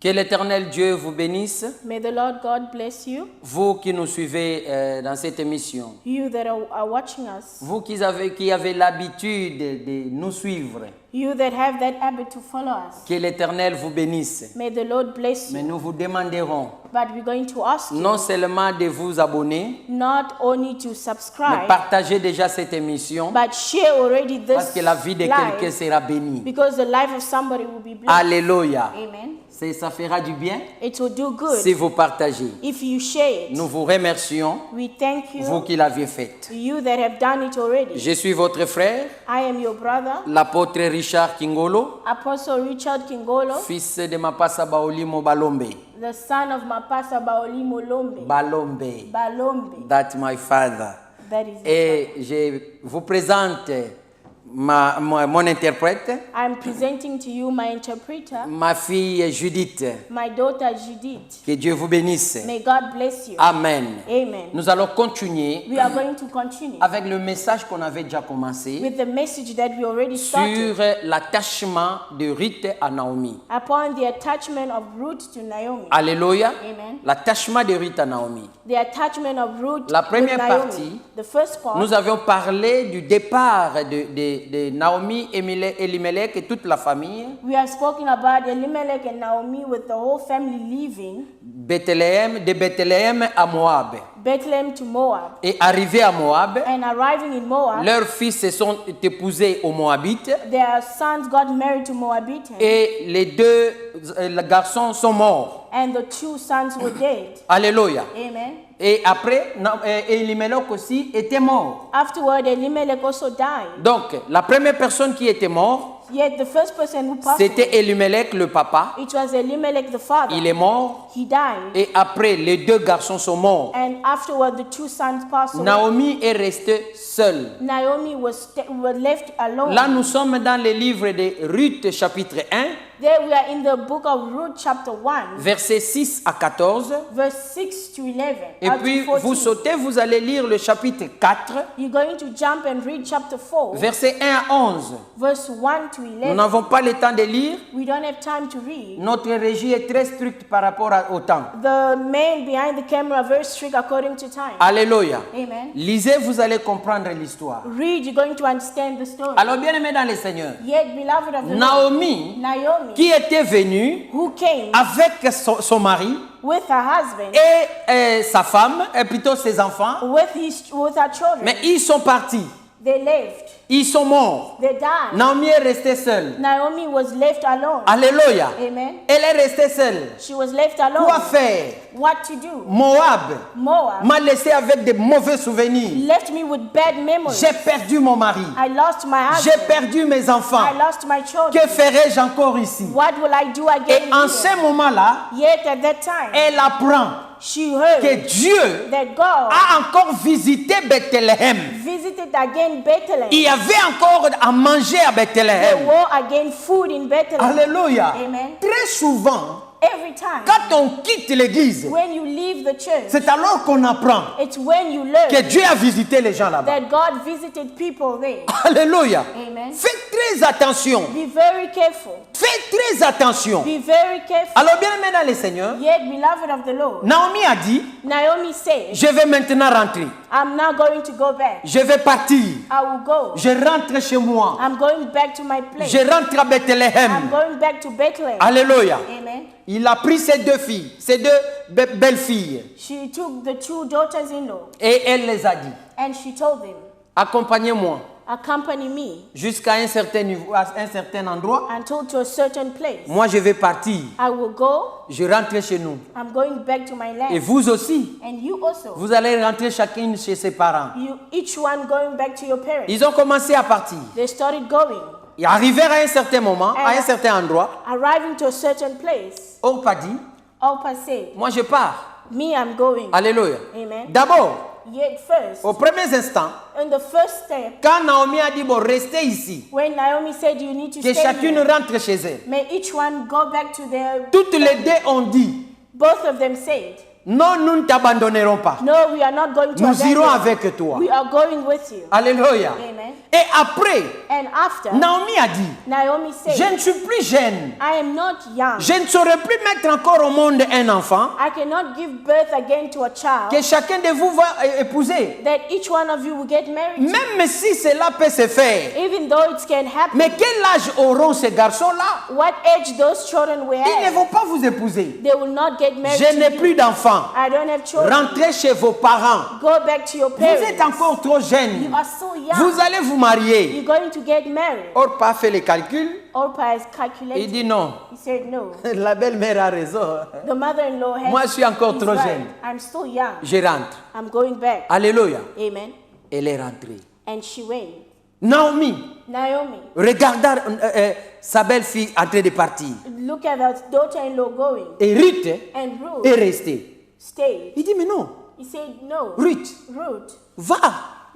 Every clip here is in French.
Que l'Éternel Dieu vous bénisse. May the Lord God bless you. Vous qui nous suivez dans cette émission. You that are watching us. Vous qui avez l'habitude de nous suivre. You that have that habit to follow us. Que l'Éternel vous bénisse. May the Lord bless you. Mais nous vous demanderons But we're going to ask you non seulement de vous abonner, not only to mais subscribe, partagez déjà cette émission but share already this parce que la vie de quelqu'un live, sera bénie. because the life of somebody will be blessed. Alléluia. Amen. Ça fera du bien It will do good si vous partagez. if you share it. Nous vous remercions, We thank you, vous qui l'aviez fait. you that have done it already. Je suis votre frère, I am your brother, l'apôtre Richard Kingolo, Apostle Richard Kingolo, fils de Mapasa Baolimo Balombe. the son of Mapasa Baolimo Lombe. Balombe. Balombe. That's my father. That is Et je vous présente mon interprète, I'm presenting to you my interpreter, ma fille Judith. my daughter Judith. Que Dieu vous bénisse. May God bless you. Amen. Amen. Nous allons continuer We are going to continue avec le message qu'on avait déjà commencé with the message that we already sur started l'attachement de Ruth à Naomi. upon the attachment of Ruth to Naomi. Alléluia. Amen. L'attachement de Ruth à Naomi. The attachment of Ruth La première with Naomi. partie, The first part, Nous avions parlé du départ de Naomi, Elimelech et toute la famille, we have spoken about Elimelech and Naomi with the whole family leaving de Bethléem à Moab. Bethlehem to Moab. Et arrivés à Moab, And arriving in Moab, leurs fils se sont épousés aux Moabites their sons got married to Moabitans, et les deux garçons sont morts. and the two sons were dead. Alléluia. Amen. Et après, Elimelech aussi était mort. Afterward, Elimelech also died. Donc, la première personne qui était morte, Yet the first person who passed c'était away, Elimelech, le papa. it was Elimelech the father. Il est mort. He died. Et après, les deux garçons sont morts. And afterward, the two sons passed away. Naomi est restée seule. Naomi was left alone. Là, nous sommes dans le livre de Ruth, chapitre 1, There we are in the book of Ruth, chapter 1, versets 6 à 14. verse 6 to 11. Et up to puis, 14. vous sautez, vous allez lire le chapitre 4, You're going to jump and read chapter 4, versets 1 à 11. verse 1 to Nous 11. n'avons pas le temps de lire. We don't have time to read. Notre régie est très stricte par rapport au temps. The men behind the camera are very strict according to time. Alléluia. Amen. Lisez, vous allez comprendre l'histoire. Read, you're going to understand the story. Alors, bien aimé dans le Seigneur, Yet, beloved of the Lord, Naomi, Naomi, qui était venue who came avec son mari with her husband, et sa femme, et plutôt ses enfants, with her children, mais ils sont partis. they left. Ils sont morts. They died. Naomi est restée seule. Naomi was left alone. Alléluia. Amen. Elle est restée seule. She was left alone. Quoi faire? What to do? Moab Moab m'a laissé avec de mauvais souvenirs. left me with bad memories. J'ai perdu mon mari. I lost my J'ai husband. perdu mes enfants. I lost my children. Que ferai-je encore ici? What will I do Et again? en here? ce moment-là, Yet at that time, elle apprend she heard que Dieu that God a encore visité Bethléem. visited again Bethlehem. Il y avait encore à manger à There Bethléem. were again food in Bethlehem. Alléluia. Amen. Très souvent, Every time quand on quitte l'église, when you leave the church, c'est alors qu'on apprend it's when you learn que Dieu a visité les gens là-bas. that God visited people there. Alléluia. Amen. Faites très attention. Be very careful. Faites très attention. Be very careful. Alors bien aimé dans le Seigneur, Yet, beloved of the Lord, Naomi a dit, Naomi said, je vais maintenant rentrer. I'm not going to go back. Je vais partir. I will go. Je rentre chez moi. I'm going back to my place. Je rentre à I'm Bethléem. going back to Bethlehem. Alléluia. Amen. Il a pris ses deux filles, ses deux belles filles, She took the two daughters-in-law et elle les a dit, and she told them, accompagnez-moi accompany me jusqu'à un certain niveau, à un certain endroit. until to a certain place. Moi, je vais partir. I will go. Je rentre chez nous. I'm going back to my Et land. vous aussi, And you also. vous allez rentrer chacune chez ses parents. You each one going back to your parents. Ils ont commencé à partir. They started going. Ils arrivèrent à un certain moment, à un certain endroit. Arriving to a certain place, Orpa dit, Orpah said, moi je pars. me, I'm going. Alléluia. Amen. D'abord, Yet first, aux premiers instants, in the first step, quand Naomi a dit, bon, restez ici, when Naomi said you need to que stay chacune here, rentre chez elle. may each one go back to their, Toutes les deux ont dit, both of them said, Non, nous ne t'abandonnerons pas. No, we are not going to Nous abandon irons you. avec toi. We are going with you. Alléluia. Amen. Et après, And after, Naomi a dit, Naomi said, je ne suis plus jeune. I am not young. Je ne saurais plus mettre encore au monde un enfant I cannot give birth again to a child que chacun de vous va épouser. that each one of you will get married to. Même si cela peut se faire. Even though it can happen. Mais quel âge auront ces garçons-là? What age those children will Ils ne have, vont pas vous épouser. they will not get married Je to n'ai you. plus d'enfants. I don't have children. Rentrez chez vos parents. Go back to your Vous parents. êtes encore trop jeune. You are so young. Vous allez vous marier. You're going to get married. Orpa a fait les calculs. Orpah is Il calculating. dit non. He said no. La belle-mère a raison. The mother-in-law has. Moi, je suis encore he's trop right. jeune. I'm still young. Je rentre. I'm going back. Alléluia. Amen. Elle est rentrée. And she went. Naomi Naomi, regarda sa belle-fille en train de partir. look at her daughter-in-law going. Et Ruth And Ruth est restée. stayed. Il dit mais non. He said no. Ruth, Ruth, va.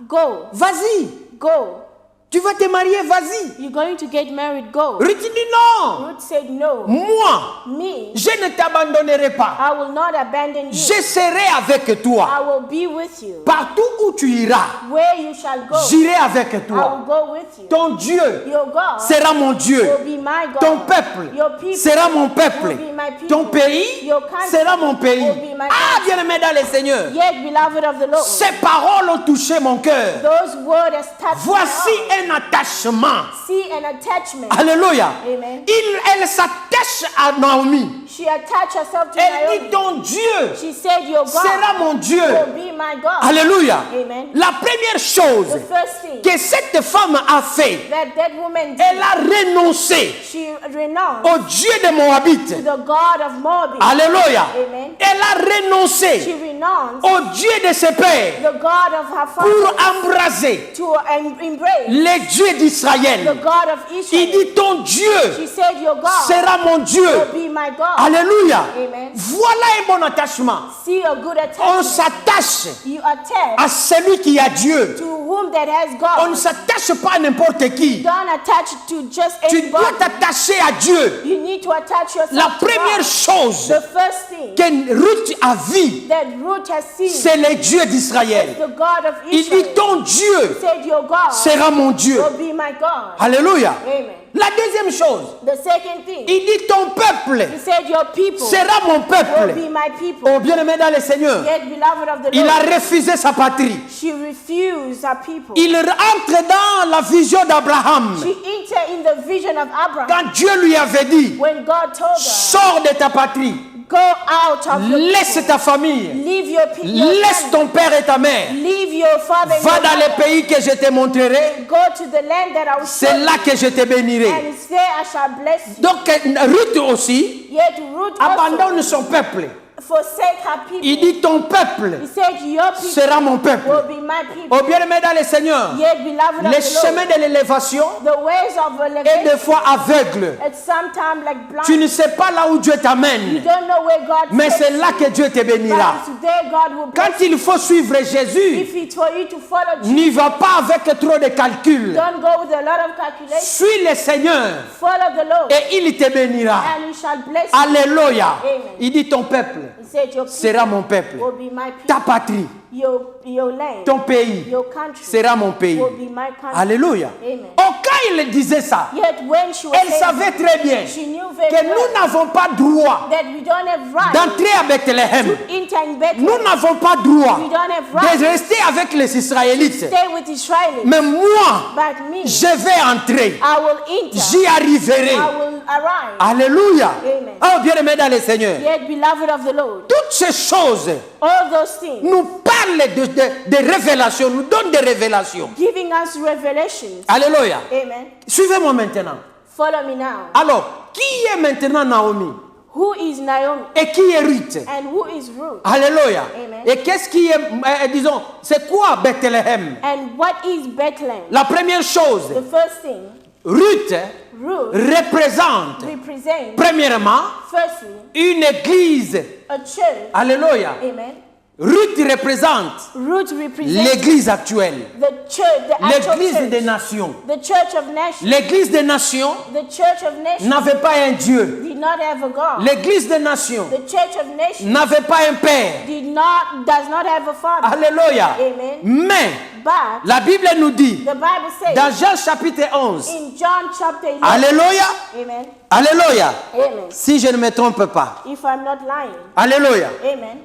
go. Vas-y. Go. Tu vas te marier, vas-y. You're going to get married. Go. Ruth dit non. Ruth said no. Moi, Me, je ne t'abandonnerai pas. I will not abandon you. Je serai avec toi. I will be with you. Partout où tu iras, Where you shall go, j'irai avec I toi. will go with you. Ton Dieu Your God sera mon Dieu. will be my God. Ton peuple Your people sera mon peuple. will be my people. Ton pays Your country sera mon pays. will be my Ah, country. bien-aimé dans le Seigneur. Yet, beloved of the Lord, Ces paroles ont touché mon cœur. those words has touched Voici my heart. un attachement. See an attachment. Alléluia. Amen. Elle s'attache à Naomi. She attached herself to Elle dit, Naomi. ton Dieu She said, your God sera mon Dieu. will be my God. Alléluia. Amen. La première chose The first thing que cette femme a fait, that woman did, elle a renoncé she renounced au Dieu de Moabite. to the God of Moab. Alléluia. Amen. Elle a She renoncé renounced au Dieu de ses pères the God of her pour father embraser to embrace les dieux the d'Israël. God of Il Israel. dit, ton Dieu She said, your God sera mon Dieu. will be my God. Alléluia. Amen. Voilà un bon attachement. See a good On attachment. s'attache You attach à celui qui a Dieu. to whom that has On ne God. s'attache pas à n'importe qui. Don't attach to just Tu dois anybody. t'attacher à Dieu. You need to attach yourself La to première God. chose The first thing que Ruth a vue, that Ruth has seen c'est le Dieu d'Israël. the God of Il dit, Israel. ton Dieu Said your God sera mon Dieu. will be my God. Alléluia. Amen. La deuxième chose, The second thing, il dit, ton peuple he said your people sera mon will peuple. be my people. Oh, bien-aimé dans le Seigneur, Yet beloved of the il a Lord, refusé sa patrie. she refused her people. Il entre dans la vision d'Abraham. She entered in the vision of Abraham Quand Dieu lui avait dit, when God told her, sors de ta patrie, go out of your laisse people. ta famille, Leave your people. laisse ton père et ta mère, Leave your father and va your dans mother. le pays que je te montrerai, Go to the land that I will show c'est là you, que je te bénirai. and there I shall bless you. Donc Ruth aussi Yet Ruth abandonne also son peuple. forsake her people. Il dit, ton peuple He said, your people sera mon peuple. will be my people. Oh bien-aimé dans le Seigneur, Yet beloved of les the Lord, chemins de l'élévation the ways of est elevation, des fois aveugle. it's sometimes like blind. Tu ne sais pas là où Dieu You t'amène, don't know where God mais takes c'est là you. que Dieu te bénira. But it's there God will bless Quand il faut suivre Jésus, you. If it's for you to follow Jesus, n'y va pas avec trop de calculs. don't go with a lot of calculation. Suis le Seigneur Follow the Lord, et il te bénira. and He shall bless you. Alléluia. Amen. Il dit, ton peuple He said, your sera people mon peuple. will be my Ta people. patrie, Your land, ton pays your country sera mon pays. will be my country. Alléluia. Amen. Oh, quand il disait ça, Yet when she was elle saying, savait très bien she knew very que nous well n'avons pas droit that we don't have right d'entrer à Bethléem. to enter in Bethlehem. Nous n'avons pas droit We don't have right de rester avec les Israélites. stay with Israelis. Mais moi, But me, je vais entrer. I will enter. J'y arriverai. I will arrive. Alléluia. Amen. Oh, bien-aimé dans le Seigneur. Yet, beloved of the Lord, Toutes ces choses all those things nous parlent de révélations, nous donnent des révélations. giving us revelations. Alléluia. Amen. Suivez-moi maintenant. Follow me now. Alors, qui est maintenant Naomi? Who is Naomi Et qui est Ruth? and who is Ruth? Alléluia. Amen. Et qu'est-ce qui est, disons, c'est quoi Bethléem? And what is Bethlehem? La première chose, The first thing, Ruth Ruth représente, represents, premièrement, firstly, une église. a church. Alléluia. Amen. Ruth représente Ruth represents l'église actuelle, the church, the actual l'église des church, nations. the church of nations. L'église des nations The church of nations n'avait pas un Dieu. did not have a God. L'église des nations The church of nations n'avait pas un père. does not have a father. Alléluia. Amen. Mais But la Bible nous dit, the Bible says dans Jean chapitre 11, in John chapter 11, Alléluia, Amen, Alléluia, Amen, si je ne me trompe pas, if I'm not lying, Alléluia. Amen,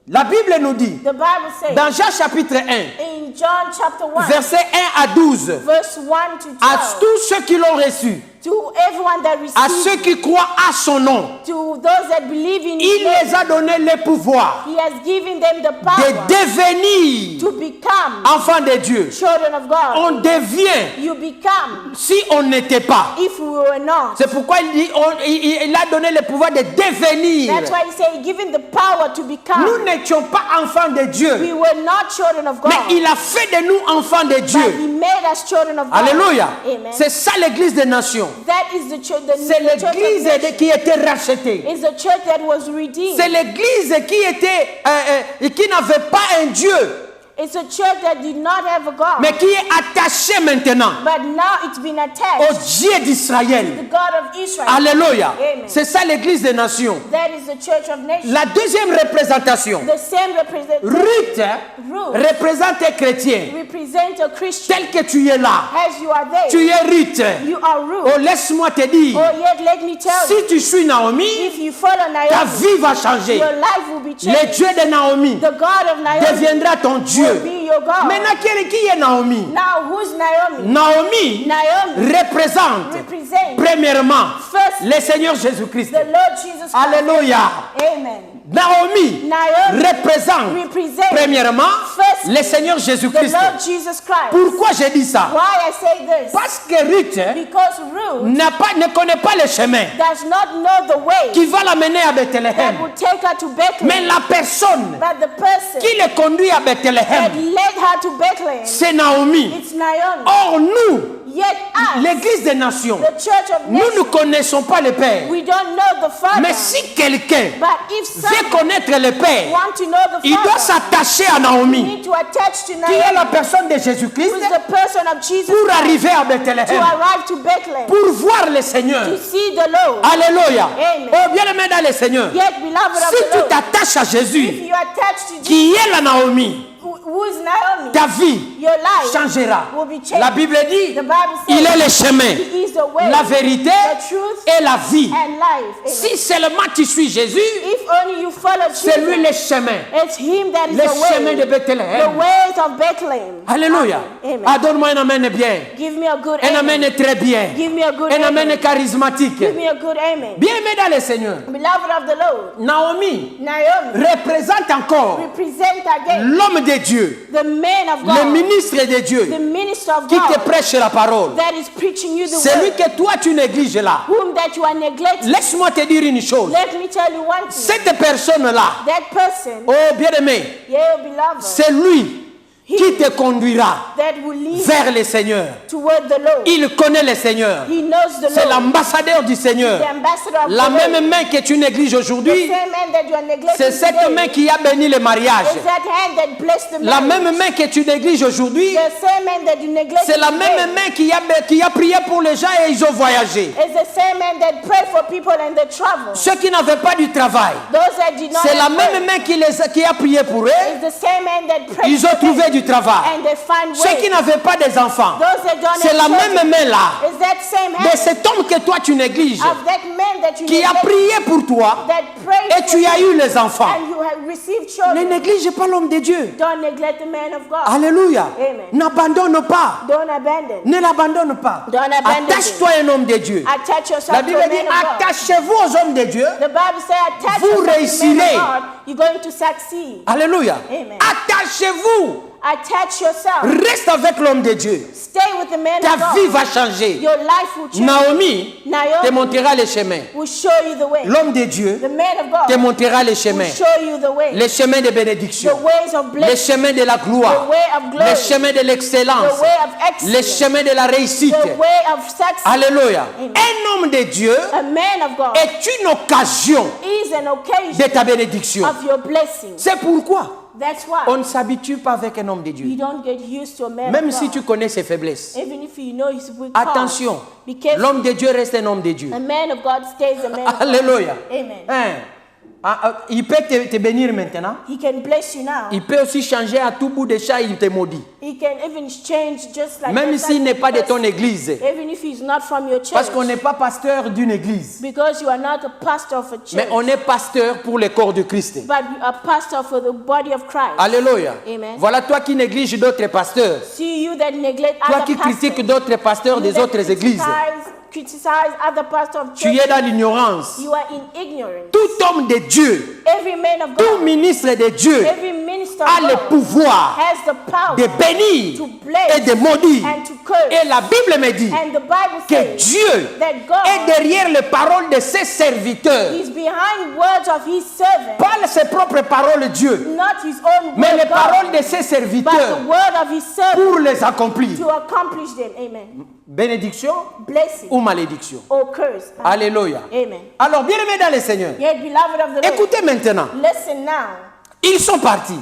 La Bible nous dit, the Bible says dans Jean chapitre 1, in John chapter 1, verset 1 à 12, verse 1 to 12, à tous ceux qui l'ont reçu, to everyone that à receives, ceux qui croient à son nom, to those that believe in il His name, les a donné le pouvoir He has given them the de power devenir to become enfants de Dieu. children of God. On devient You become si on n'était pas. if we were not. C'est pourquoi il dit, il a donné le pouvoir de devenir. That's why He said, given the power to Nous become. n'étions pas enfants de We Dieu, were not children of God, mais il a fait de nous enfants de but He Dieu. made us children of God. Alléluia. Amen. C'est ça l'église des nations. That is the church. C'est l'église qui était rachetée. Is the church that was redeemed. C'est l'église qui n'avait pas un Dieu, It's a church that did not have a God, mais qui est attachée maintenant but now it's been au attached Dieu to d'Israël. the God of Israel. Alléluia. Amen. C'est ça l'église des nations. That is the church of nations. La deuxième représentation, The same representation Ruth représente un chrétien. represent a Christian. Tel que tu es là, As you are there, tu es Ruth. you are Oh, Ruth. laisse-moi te dire, Oh, yet let me tell you, si tu suis Naomi, if you follow ta Naomi, vie va changer. your life will be Le changed. Dieu de Naomi The God of Naomi deviendra ton will Dieu. be your God. Maintenant, qui est Naomi? Now, who's Naomi? Naomi Naomi représente represents premièrement first le Seigneur Jésus-Christ. the Lord Jesus Christ. Alléluia. Amen. Naomi Naomi représente represents premièrement first le Seigneur the Jésus-Christ. Lord Jesus Christ. Pourquoi j'ai dit ça? Why I say this? Parce que Ruth Because Ruth ne connaît pas le chemin does not know the way qui va l'amener à that Bethléem. will take her to Bethlehem. Mais la personne But the person qui le conduit à that Bethléem, led her to Bethlehem, c'est Naomi. it's Naomi. Or, nous, Yet us, l'église des nations, the church of nous ne nations, connaissons pas le Père. we don't know the Father. Mais si quelqu'un But if veut someone connaître le Père, want to know the il doit Father, s'attacher à you Naomi, need to attach to qui est la Naomi, personne de who Jésus-Christ, is the person of Jesus pour Christ, arriver à to Bethléem, arrive to Bethlehem, pour voir le Seigneur. to see the Lord. Alléluia. Amen. Oh, bien-aimé dans le Seigneur, Yet, beloved of si the tu Lord, t'attaches à if Jésus, you attach to Jesus, qui est la Naomi, who is Naomi, ta vie your life changera. will be changed. La Bible dit, The Bible says, il est le chemin, He is the way, la vérité the truth, et la vie. and life. Amen. Si seulement tu suis Jésus, If only you follow c'est lui Jesus, le chemin. it's Him that is Le the chemin de way, the Bethléem. ways of Bethlehem. Alléluia. Amen. Ah, donne-moi un amen bien. Give me a good Un amen. amen très bien. Give me a good Un amen amen. charismatique. Give me a good amen. Bien-aimé dans le Seigneur, Beloved of the Lord, Naomi Naomi représente encore represent again l'homme de Dieu, the man of le God, ministre de the Dieu, minister of qui te God prêche la parole. that is preaching you the Celui word, que toi tu négliges là. whom that you are neglecting. Laisse-moi te dire une chose. Let me tell you one thing. Cette personne-là, That person, oh bien-aimé, yeah, beloved, c'est lui qui te conduira that will lead vers le Seigneur. toward the Lord. Il connaît le Seigneur. He knows the C'est Lord. l'ambassadeur du Seigneur. The ambassador of La the même Lord. main que tu négliges The aujourd'hui, same man that you are neglecting c'est cette today main qui a béni le mariage. is that hand that blessed the La marriage. même main que tu négliges aujourd'hui, The same man that you neglect c'est la today même main qui a prié pour les gens et ils ont voyagé. is the same man that prayed for people and they traveled. Ceux qui n'avaient pas du travail, Those that did not c'est la have même work main qui a prié pour eux, is the same man that prayed ils ont for trouvé them du travail. and they find Ceux qui way. n'avaient pas des enfants, Those that don't c'est la have children, même main-là is that same de hand cet homme que toi tu négliges, of that man that you qui a neglect, prié pour toi that prayed et for tu as you eu les enfants. and you have received Ne children. néglige pas l'homme de Dieu. Don't neglect the man of God. Alléluia. Amen. N'abandonne pas. Don't abandon. Ne l'abandonne pas. Don't abandon Attache-toi à un homme de Dieu. Attach La yourself to Bible a dit, man of God. attachez-vous aux hommes de Dieu. The Bible says, attach Vous yourself to the man réussirez. of God. You're going to succeed. Alléluia. Amen. Attachez-vous. Attach yourself. Reste avec l'homme de Dieu. Stay with the man Ta of vie God. va changer. Your life will change. Naomi te Naomi montrera le chemin. will show you the way. L'homme de Dieu The man of God te montrera le will chemin. show you the way. Le chemin de The bénédiction. ways of Le blessing. chemin de la The gloire. way of glory. Le chemin de l'excellence. The way of Le excellence. chemin de la réussite. The way of success. Alléluia. Amen. Un homme de Dieu A man of God est une occasion is an occasion de ta bénédiction. of your blessing. C'est pourquoi That's why on ne s'habitue pas avec un homme de you Dieu. don't get used to a man Même of si God. tu connais ses faiblesses. Even if you know his weak Attention, parts, be careful. l'homme de Dieu reste un homme de Dieu. A man of God stays a man of God. Alléluia. Amen. Hein? Il peut te bénir maintenant. He can bless you now. Il peut aussi changer à tout bout de champ, il te maudit. He can even change just like Même that s'il n'est pas de ton person, église. even if he's not from your church. Parce qu'on n'est pas pasteur d'une église. Because you are not a pastor of a church. Mais on est pasteur pour le corps de Christ. But you are pastor for the body of Christ. Alléluia. Amen. Voilà toi qui négliges d'autres pasteurs. See you that neglect Toi other qui pastors. critiques d'autres pasteurs You des that autres églises. criticize other pastors of Tu church. es dans l'ignorance. You are in ignorance. Tout homme de Dieu, Every man of tout God, ministre de Dieu every minister a of le God pouvoir has the power de bénir to bless et de maudire. and to curse. Et la Bible me dit And the Bible que says Dieu that God est derrière les paroles de ses serviteurs. is behind words of his servant, Pas ses propres paroles, Dieu, not his own mais word, les paroles God, de ses but serviteurs the word of his servant pour les accomplir. to accomplish them. Amen. Bénédiction Blessing ou malédiction. or curse. Alléluia. Amen. Alors, bien aimés dans le Seigneur, Yet, beloved of the Lord, écoutez maintenant. listen now. Ils sont partis.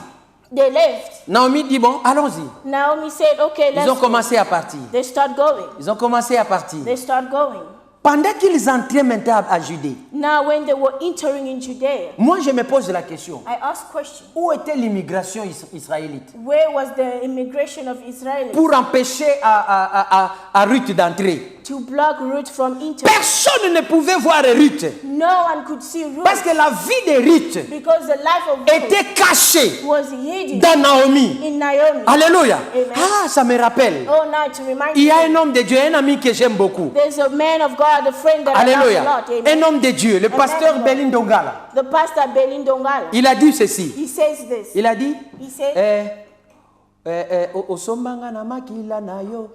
They left. Naomi dit, bon, allons-y. Naomi said, okay, Ils ont let's go. commencé à partir. They start going. Ils ont commencé à partir. They start going. Pendant qu'ils entraient maintenant à Judée, Now, when they were entering in Judea, moi je me pose la question. I asked question. Où était l'immigration israélite Where was the immigration of Israel pour empêcher à Ruth d'entrer? to block Ruth from entering? Personne ne pouvait voir Ruth No one could see Ruth parce que la vie de Ruth because the life of Ruth était cachée was hidden dans Naomi. in Naomi. Alléluia. Amen. Ah, ça me rappelle. Oh, now to remind Il y a un you, homme de Dieu, un ami que j'aime beaucoup. there's a man of God, a friend that I love a Alléluia. lot. Amen. Un homme de Dieu, le pasteur Belin Dongala. The pastor Belin Dongala. Il a dit ceci. He says this. Il a dit, He said, Osombanga na makila na yo.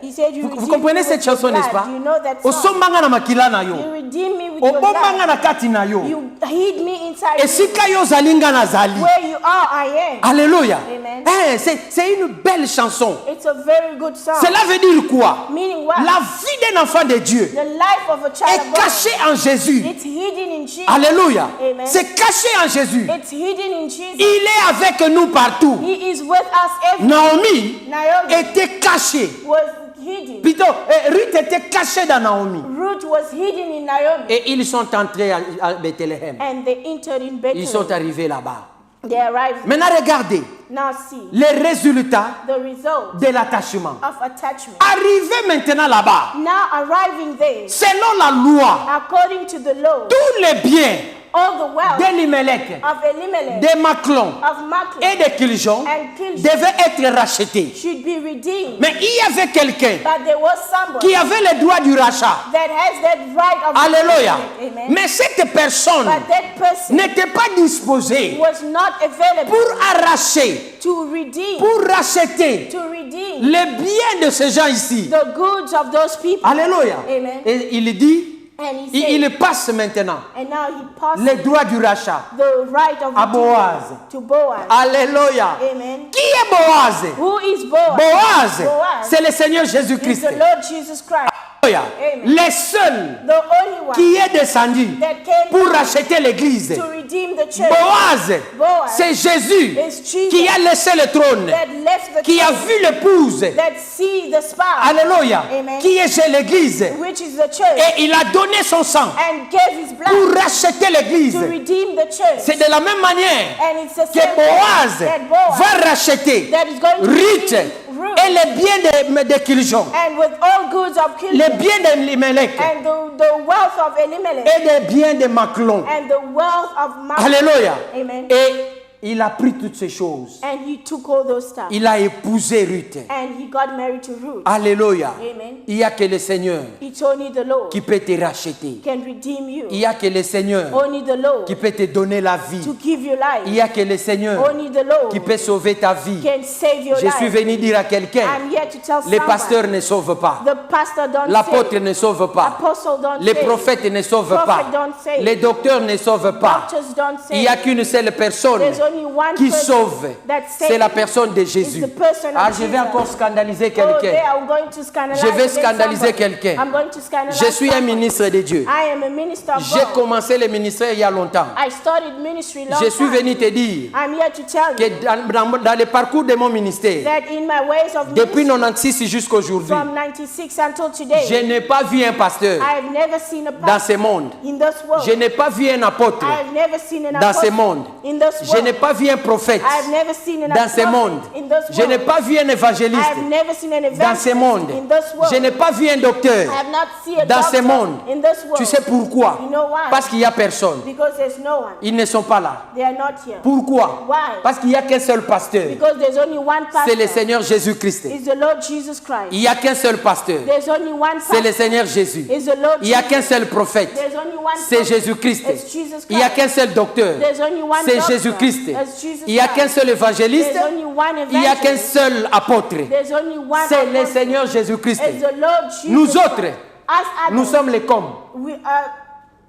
he said, you Vous redeemed comprenez me cette with your chanson, n'est-ce pas? blood. You know that song. Osombanga na makila na You yo. redeemed me with your Obombanga blood. na kati na yo. You hid me inside you. Esika yo zalinga na zali. Where you are, I am. Alléluia. Amen. C'est une belle chanson. It's a very good song. Cela veut dire quoi? Meaning what? La vie d'un enfant de Dieu The life of a child est of God. cachée en Jésus. It's hidden in Jesus. Alléluia. Amen. C'est caché en Jésus. It's hidden in Jesus. Il est avec nous partout. He is with us every Naomi Naomi était cachée. was hidden. Plutôt, Ruth était cachée dans Naomi. Ruth was hidden in Naomi. Et ils sont entrés à Bethléem. And they entered in Ils sont Bethlehem. arrivés là-bas. They arrived. Maintenant, regardez Now see les résultats the result de l'attachement. of attachment. Arrivé maintenant là-bas, Now arriving there, selon la loi, according to the law, tous les biens all the wealth d'Elimelech, of Elimelech, de Maclon of Machlon, et de Kiljon and Kiljon devaient être rachetés. should be redeemed. Mais il y avait quelqu'un But there was somebody qui avait le droit du rachat. that has that right of Alléluia. Amen. Mais cette personne But that person n'était pas disposée was not available pour arracher, to redeem, pour racheter to redeem les biens de ces gens ici. the goods of those people. Alléluia. Amen. Et il dit, And he said, il passe maintenant and now he passed les droits du rachat. the right of À redeeming Boaz. to Boaz. Alléluia. Amen. Qui est Boaz? Who is Boaz? Boaz, Boaz c'est le Seigneur is Jésus-Christ. the Lord Jesus Christ. Alléluia. Amen. Les seuls The only one qui est descendu that came pour racheter l'église. to redeem the church. Boaz, Boaz c'est Jésus is Jesus qui a laissé le trône, that left the qui a church, vu l'épouse. that see the spouse, Alléluia. Amen. Qui est chez l'église. which is the church, Et il a donné son sang and gave his pour blood racheter l'église. to redeem the church. C'est de la même manière And it's the que same way Boaz that Boaz va racheter that is going to Ruth redeem Ruth, et les biens de Kiljon, and with all goods of les Kiljon, biens d'Elimelech and the wealth of Elimelech, et les biens de Maclon. and the wealth of Machlon. Alléluia. Amen. Et il a pris toutes ces choses. And he took all those stuff. Il a épousé Ruth. And he got married to Ruth. Alléluia. Amen. Il n'y a que le Seigneur It's only the Lord qui peut te racheter. can redeem you. Il n'y a que le Seigneur Only the Lord qui peut te donner la vie. to give you life. Il n'y a que le Seigneur Only the Lord qui peut sauver ta vie. can save your Je suis life. venu dire à quelqu'un, I'm here to tell les someone. pasteurs ne sauvent pas. The pastor don't L'apôtre save. ne sauve pas. Apostle don't Les save. prophètes ne sauvent Prophet pas. don't save. Les docteurs ne sauvent pas. Doctors don't Il n'y a save. qu'une seule personne There's only only one qui person sauve. that C'est saves. la personne de Jésus. It's the person of Ah, je vais Jesus. encore scandaliser Oh, they quelqu'un. are going to scandalize Je vais against scandaliser somebody. quelqu'un. I'm going to scandalize Je suis un somebody. ministre de Dieu. I am a minister of J'ai God. commencé le ministère il y a longtemps. I started ministry long Je suis time. venu te dire I'm here to tell que you dans le parcours de mon ministère, that in my ways of depuis ministry, 96 jusqu'à aujourd'hui, from 96 until today, je n'ai pas vu un pasteur I've never seen a dans pastor ce monde. in this world. Je n'ai pas vu un apôtre I've never seen an dans ce apostle monde. in this Je n'ai world. pas vu un prophète I've never seen an dans ce prophet monde. in this Je n'ai world. pas vu un évangéliste I've never seen an dans evangelist ce monde. in this world. Je n'ai pas vu un docteur I have not seen a dans ce doctor monde. in this world. Tu sais pourquoi? You know why? Parce qu'il n'y a personne. Because there's no one. Ils ne sont pas là. They are not here. Pourquoi? Why? Parce qu'il n'y a qu'un seul pasteur. Because there's only one pastor. C'est le Seigneur Jésus-Christ. It's the Lord Jesus Christ. Il n'y a qu'un seul pasteur. There's only one C'est le pastor. Seigneur Jésus. It's the Lord Il n'y a Jesus. qu'un seul prophète. There's only one C'est prophet. Jésus-Christ. It's Jesus Il n'y a Christ. qu'un seul docteur. There's only one C'est doctor. Jésus-Christ. It's Jesus Il n'y a qu'un Christ. seul évangéliste. There's only one Il n'y a qu'un evangelist. seul apôtre. There's only one C'est le apostle. Seigneur Jésus-Christ. It's the Lord Jesus Nous Christ. autres, As nous others, sommes les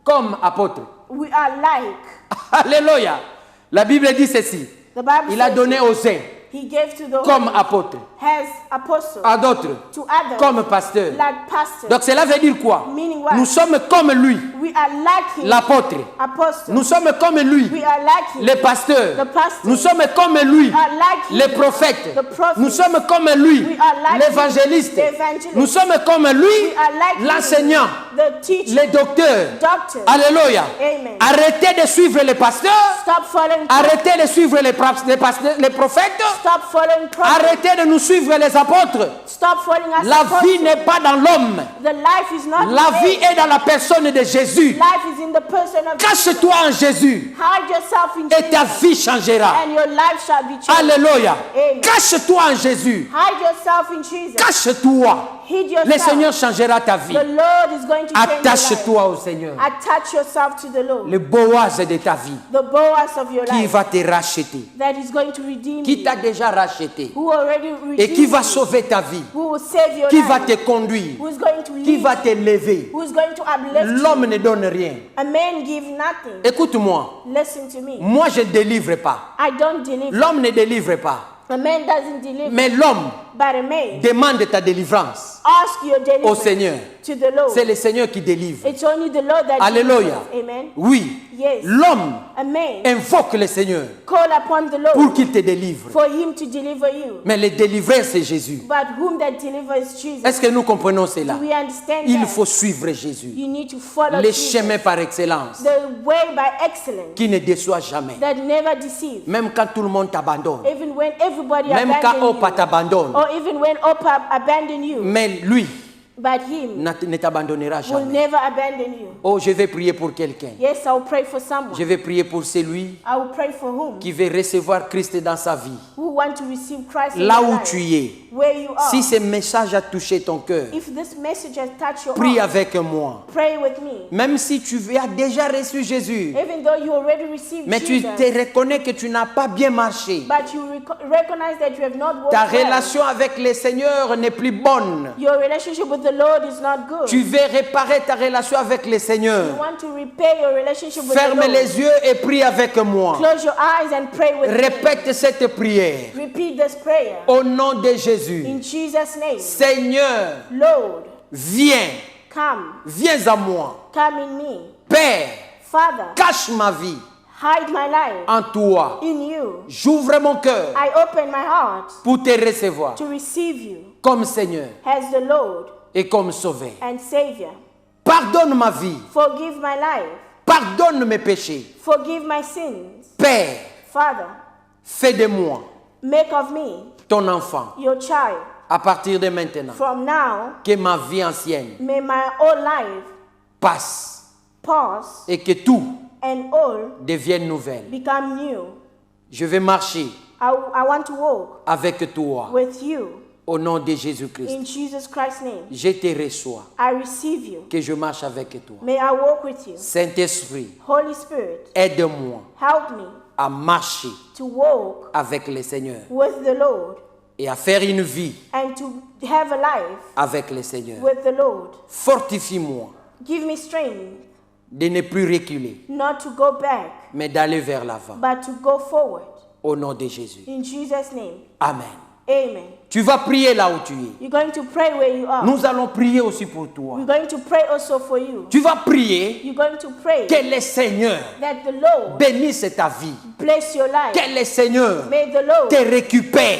comme apôtres. we are like. Alléluia. La Bible dit ceci. The Bible Il a says donné aux uns he gave to the comme holy, apôtres, has apostles, à d'autres to others, comme pasteurs. like pastors. Donc cela veut dire quoi? Meaning what? Nous sommes comme lui, We are like him, l'apôtre. apostles. Nous sommes comme lui, We are like him, les pasteurs. the pastors. Nous sommes comme lui, We are like him, les prophètes. the prophets. Nous sommes comme lui, We are like l'évangéliste. him, the evangelist. Nous sommes comme lui, We are like him, l'enseignant, the teacher, les docteurs. doctor. Alléluia. Amen. Arrêtez de suivre les pasteurs. Stop following Arrêtez de suivre les pasteurs, les prophètes. Stop following prophets. Arrêtez de nous suivre les apôtres. Stop following us. La vie n'est pas dans l'homme. The life is not La in vie man. est dans la personne de Jésus. Life is in the person of Jesus. Cache-toi en Jésus Hide yourself in et ta Jesus, vie changera. and your life shall be changed. Alléluia. Amen. Cache-toi en Jésus. Hide yourself in Jesus. Cache-toi. Hide Le yourself. Seigneur changera ta vie. The Lord is going to change your life. Attache-toi au Seigneur. Attach yourself to the Lord. Le Boaz de ta vie The Boaz of your qui life va te racheter, that is going to redeem qui you. t'a déjà racheté Who already et qui redeemed va you. sauver ta vie, Who will save your qui va life. te conduire, Who is going to qui lead va you. te lever. Who is going to uplift you. L'homme ne donne rien. A man gives nothing. Écoute-moi, Listen to me. moi je ne délivre pas. I don't deliver. L'homme ne délivre pas. A man doesn't deliver. Mais l'homme But a man demande ta délivrance ask your au deliverance Seigneur. to the Lord. C'est le Seigneur qui délivre. It's only the Lord that Alléluia. delivers. Amen. Oui, Yes. l'homme A man invoque le Seigneur call upon the pour Lord qu'il te délivre. for him to deliver you. Mais le délivreur, c'est Jésus. But whom that delivers Jesus. Est-ce que nous comprenons cela? Do we understand Il that? faut suivre Jésus. You need to follow Le Jesus. chemin par excellence The way by excellence qui ne déçoit jamais. that never deceives. Même quand tout le monde t'abandonne. Even when everybody Même quand abandons Opa you. t'abandonne. Or even when Opa abandon you. Mais lui But him ne t'abandonnera will jamais. never abandon you. Oh, je vais prier pour quelqu'un. Yes, I will pray for someone. Je vais prier pour celui I will pray for whom? qui veut recevoir Christ dans sa vie. Who want to receive Christ in Là their où life. tu es. Where you are. Si ce message a touché ton cœur, If this message has touched your prie heart, avec moi. pray with me. Même si tu as déjà reçu Jésus, Even though you already received mais tu Jesus, te reconnais que tu n'as pas bien marché. but you recognize that you have not walked Ta well. relation avec le Seigneur n'est plus bonne. Your relationship with the Lord is not good. Tu veux réparer ta relation avec le Seigneur. You want to repair your relationship with Ferme the Lord. les yeux et prie avec moi. Close your eyes and pray with me. Répète cette prière. Repeat this prayer. Au nom de Jésus. In Jesus' name. Seigneur, Lord, viens. come. Viens à moi. Come in me. Père, Father, cache ma vie hide my life en toi. in you. J'ouvre mon cœur I open my heart pour te recevoir to receive you comme Seigneur as the Lord et comme Sauveur. and Savior. Pardonne ma vie. Forgive my life. Pardonne mes péchés. Forgive my sins. Père, Father, fais de moi make of me ton enfant. your child. À partir de maintenant, From now, que ma vie ancienne may my whole life passe pass et que tout and all devienne nouvelle. become new. Je vais marcher I want to walk avec toi with you au nom de Jésus-Christ. in Jesus Christ's name. Je te reçois, I receive you. que je marche avec toi. May I walk with you. Saint-Esprit, Holy Spirit, aide-moi help me à marcher to walk avec le Seigneur with the Lord et à faire une vie and to have a life avec le Seigneur. with the Lord. Fortifie-moi Give me strength de ne plus reculer, not to go back, mais d'aller vers l'avant. but to go forward. Au nom de Jésus. In Jesus' name. Amen. Amen. Tu vas prier là où tu es. You're going to pray where you are. Nous allons prier aussi pour toi. We're going to pray also for you. Tu vas prier You're going to pray que le Seigneur that the Lord bénisse ta vie. bless your life. Que le Seigneur May the Lord te récupère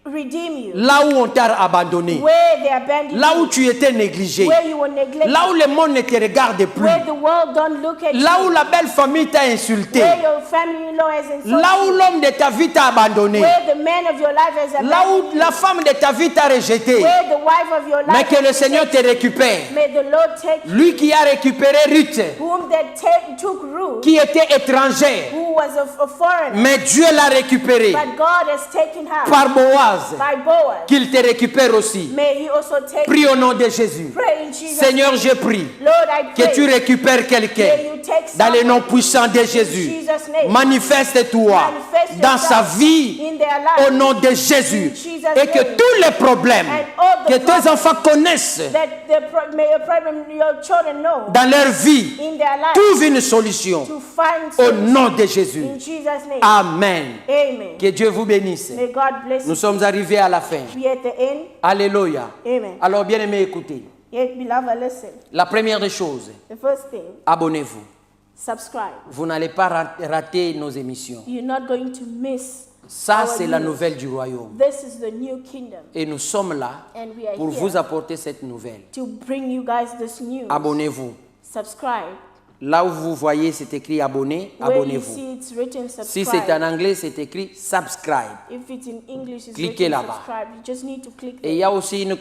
redeem you. là où on t'a abandonné. Where they abandoned Là où you. tu étais négligé. Where you were neglected. Là où le monde ne te regarde plus. Where the world don't look at Là où you. la belle famille t'a insulté. Where your family-in-law has insulted Là où you. l'homme de ta vie t'a abandonné. Where the man of your life has Là abandoned où you. la femme de ta vie t'a rejeté. Where the wife of your Mais life que le has Seigneur te rejected. récupère. May the Lord take you. Lui qui a récupéré Ruth, Whom that took root, qui était étrangère. who was a foreigner. Mais Dieu l'a récupéré But God has taken her par Boaz. by Boaz. Qu'il te récupère aussi. May he also take Prie au nom de Jésus. Pray in Jesus' Seigneur, name. je prie Lord, I que pray tu récupères quelqu'un may you take dans le nom someone puissant de in Jésus. Jesus' name. Manifeste-toi Manifest dans sa yourself vie in their lives. au nom de Jésus. In Jesus' Et que name. tous les problèmes And all the que tes problems enfants connaissent That may a problem your children know dans leur vie in their lives trouvent une solution to find au solution nom de Jésus. in Jesus' name. Amen. Amen. Que Dieu vous bénisse. May God bless Nous you. sommes arrivés à la fin. We at the end. Alléluia. Amen. Alors, bien aimé, écoutez. Yet, beloved, listen. La première des choses, The first thing, abonnez-vous. subscribe. Vous n'allez pas rater nos émissions. You're not going to miss. Ça, our c'est la news. nouvelle du royaume. This is the new kingdom, Et nous sommes là and we are pour here vous apporter cette nouvelle. to bring you guys this news. Abonnez-vous. Subscribe. Là où vous voyez, c'est écrit abonner, Where you abonnez-vous. see it's written Si subscribe. c'est en anglais, c'est écrit subscribe. If it's in English, it's Cliquez written là-bas. subscribe. You just need to click Et il there. y a aussi une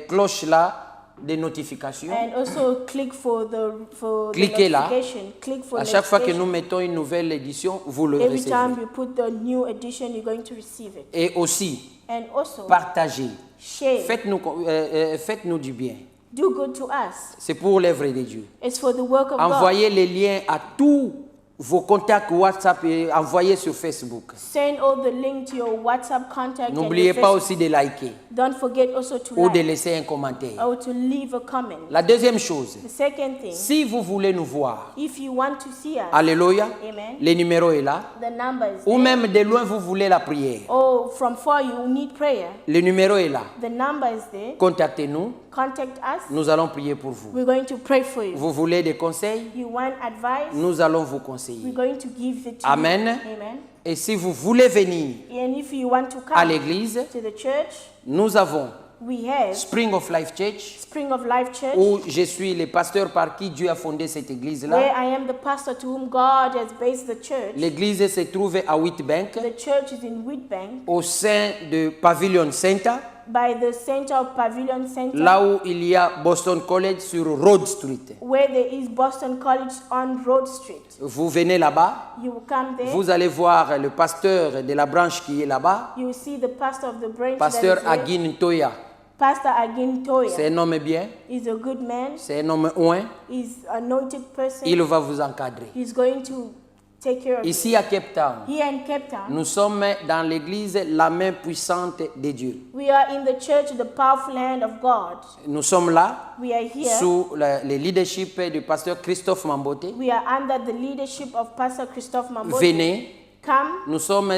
cloche là de notification. And also click for the Cliquez là. notification. Click for À chaque fois que notification. nous mettons une nouvelle édition, vous le Every time recevez. you put the new edition, you're going to receive it. Et aussi, And also, partagez. share. Faites-nous du bien. Do good to us. C'est pour l'œuvre de Dieu. It's for the work of God. Envoyez les liens à tous vos contacts WhatsApp et envoyez sur Facebook. Send all the link to your WhatsApp contact. N'oubliez and your pas Facebook. aussi de liker Don't forget also to ou de like laisser un commentaire. or to leave a comment. La deuxième chose, The second thing, si vous voulez nous voir, if you want to see us, alléluia, Amen. le numéro est là, the number is ou there. même de loin vous voulez la prière, Or from far you need prayer, le numéro est là. the number is there. Contactez-nous, Contact us. nous allons prier pour vous. We're going to pray for you. Vous voulez des conseils, You want advice? nous allons vous We're conseiller. going to give it to Amen. you. Amen. Et si vous voulez venir And if you want to à come l'église, to the church, nous avons we have Spring of Life Church, Spring of Life Church, où je suis le pasteur par qui Dieu a fondé cette where église-là. I am the pastor to whom God has based the church. L'église se trouve à Wheatbank, The church is in Wheatbank, au sein de Pavilion Center, by the center of Pavilion Center, là où il y a Boston College sur Road Street. where there is Boston College on Road Street. Vous venez là-bas, You will come there. vous allez voir le pasteur de la branche qui est là-bas, You will see the pastor of the branch. pasteur that is there. Agin Toya. Pastor Agin C'est Toya. un homme bien, He's a good man. c'est un homme oint, He's an anointed person. il va vous encadrer. He's going to take care of you. Ici à Cape Town, Here in Cape Town, nous sommes dans l'église La Main Puissante de Dieu. we are in the church, the powerful hand of God. Nous sommes là We are here. sous le leadership du pasteur Christophe Mamboté. We are under the leadership of Pastor Christophe Mambote. Venez, Come. nous sommes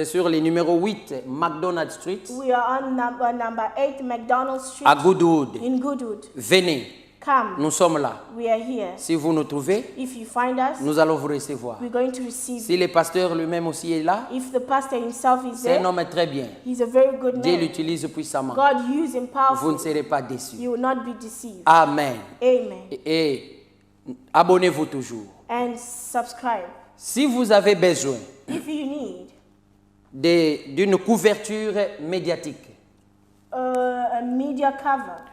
sur le numéro 8, McDonald Street, We are on number 8 McDonald Street à Goodwood. in Goodwood. Venez, Come. nous sommes là. We are here. Si vous nous trouvez, If you find us, nous allons vous recevoir. we're going to receive Si you. le pasteur lui-même aussi est là, If the pastor himself is c'est un there, homme très bien. he's a very good Dieu man. l'utilise puissamment. God use him Vous ne powerfully. serez pas déçus. You will not be deceived. Amen. Amen. Et abonnez-vous toujours. And subscribe. Si vous avez besoin If you need d'une couverture médiatique a media cover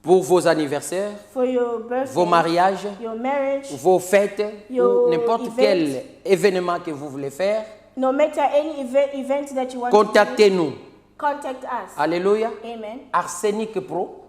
pour vos anniversaires, for your birthday, vos mariages, your marriage, vos fêtes Your ou n'importe event. quel événement que vous voulez faire, no matter any event that you want to contactez-nous. do, contact us. Alléluia. Amen. Arsenic Pro,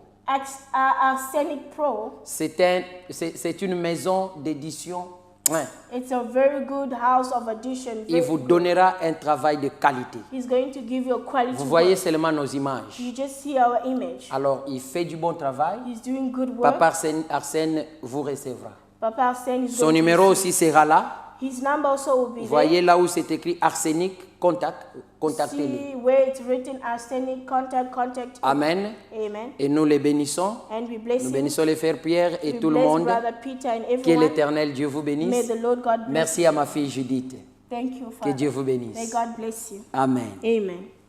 Arsenic Pro, c'est une maison d'édition. Ouais. it's a very good house of addition. Il vous donnera un travail de qualité. He's going to give you a quality Vous voyez work. seulement nos images. You just see our image. Alors, il fait du bon travail. He's doing good work. Papa Arsène vous recevra. Papa Arsène is Son going numéro to aussi sera là. His number also will be Voyez là où c'est écrit arsenic, there. contactez-les. See where it's written arsenic, contact him. Amen. Amen. Et nous les bénissons. And we bless Nous him. bénissons les frères Pierre et We tout le bless monde. Brother Peter and Que everyone. l'Éternel Dieu vous May bénisse. the Lord God bless Merci à ma fille Judith. you. Thank you, Que Father. Dieu vous May bénisse. God bless you. Amen. Amen.